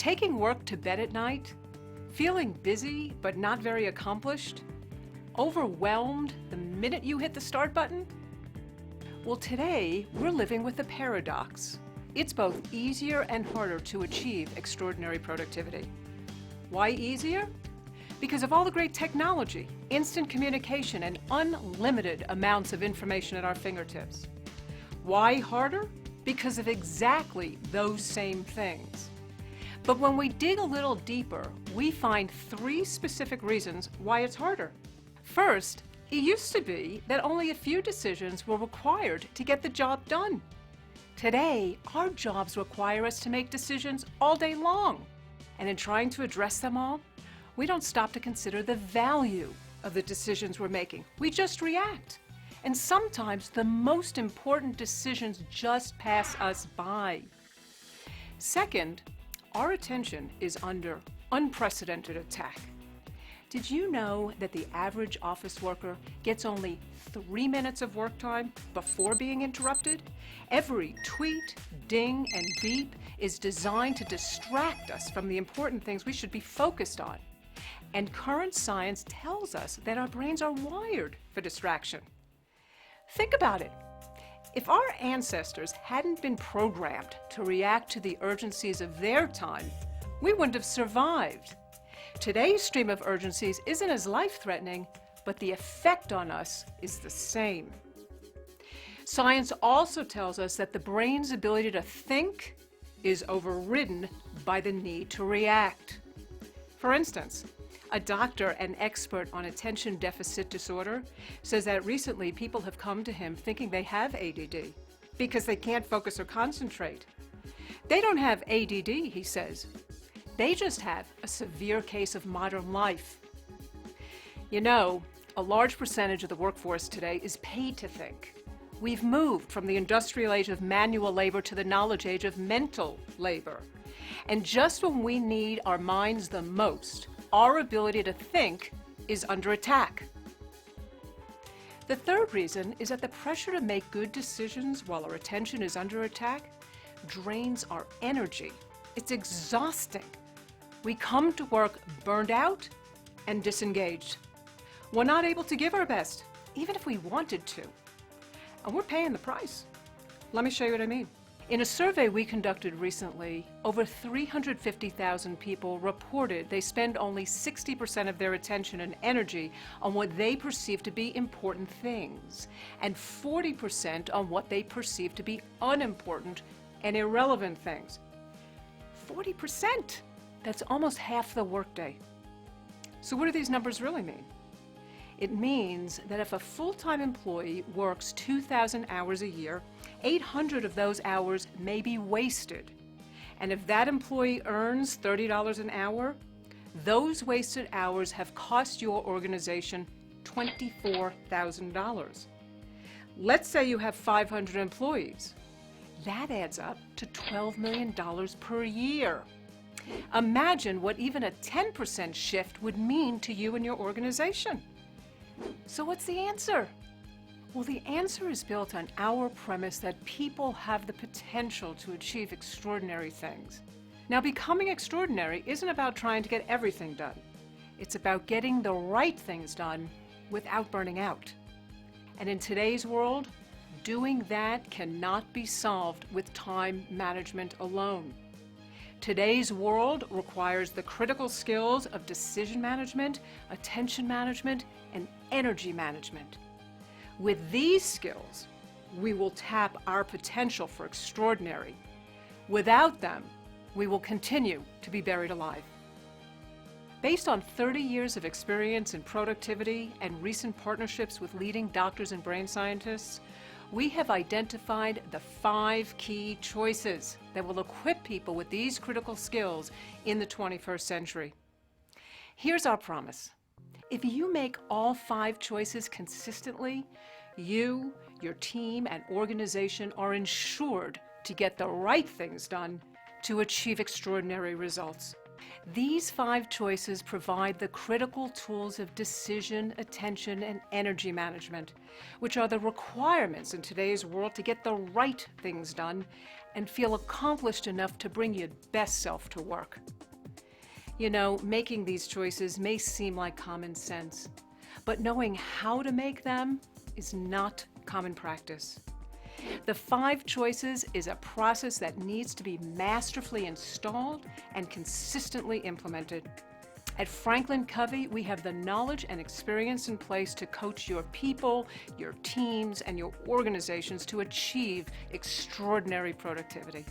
Taking work to bed at night? Feeling busy but not very accomplished? Overwhelmed the minute you hit the start button? Well, today we're living with a paradox. It's both easier and harder to achieve extraordinary productivity. Why easier? Because of all the great technology, instant communication, and unlimited amounts of information at our fingertips. Why harder? Because of exactly those same things. But when we dig a little deeper, we find three specific reasons why it's harder. First, it used to be that only a few decisions were required to get the job done. Today, our jobs require us to make decisions all day long. And in trying to address them all, we don't stop to consider the value of the decisions we're making. We just react. And sometimes the most important decisions just pass us by. Second, our attention is under unprecedented attack. Did you know that the average office worker gets only 3 minutes of work time before being interrupted? Every tweet, ding, and beep is designed to distract us from the important things we should be focused on. And current science tells us that our brains are wired for distraction. Think about it. If our ancestors hadn't been programmed to react to the urgencies of their time, we wouldn't have survived. Today's stream of urgencies isn't as life-threatening, but the effect on us is the same. Science also tells us that the brain's ability to think is overridden by the need to react. For instance, a doctor and expert on attention deficit disorder says that recently people have come to him thinking they have ADD because they can't focus or concentrate. They don't have ADD, he says. They just have a severe case of modern life. You know, a large percentage of the workforce today is paid to think. We've moved from the industrial age of manual labor to the knowledge age of mental labor. And just when we need our minds the most, our ability to think is under attack. The third reason is that the pressure to make good decisions while our attention is under attack drains our energy. It's exhausting. We come to work burned out and disengaged. We're not able to give our best, even if we wanted to. And we're paying the price. Let me show you what I mean. In a survey we conducted recently, over 350,000 people reported they spend only 60% of their attention and energy on what they perceive to be important things, and 40% on what they perceive to be unimportant and irrelevant things. 40%! That's almost half the workday. So what do these numbers really mean? It means that if a full-time employee works 2,000 hours a year, 800 of those hours may be wasted. And if that employee earns $30 an hour, those wasted hours have cost your organization $24,000. Let's say you have 500 employees. That adds up to $12 million per year. Imagine what even a 10% shift would mean to you and your organization. So what's the answer? Well, the answer is built on our premise that people have the potential to achieve extraordinary things. Now, becoming extraordinary isn't about trying to get everything done. It's about getting the right things done without burning out. And in today's world, doing that cannot be solved with time management alone. Today's world requires the critical skills of decision management, attention management, and energy management. With these skills, we will tap our potential for extraordinary. Without them, we will continue to be buried alive. Based on 30 years of experience in productivity and recent partnerships with leading doctors and brain scientists, we have identified the 5 key choices that will equip people with these critical skills in the 21st century. Here's our promise. If you make all 5 choices consistently, you, your team, and organization are ensured to get the right things done to achieve extraordinary results. These 5 choices provide the critical tools of decision, attention, and energy management, which are the requirements in today's world to get the right things done and feel accomplished enough to bring your best self to work. You know, making these choices may seem like common sense, but knowing how to make them is not common practice. The 5 choices is a process that needs to be masterfully installed and consistently implemented. At Franklin Covey, we have the knowledge and experience in place to coach your people, your teams, and your organizations to achieve extraordinary productivity.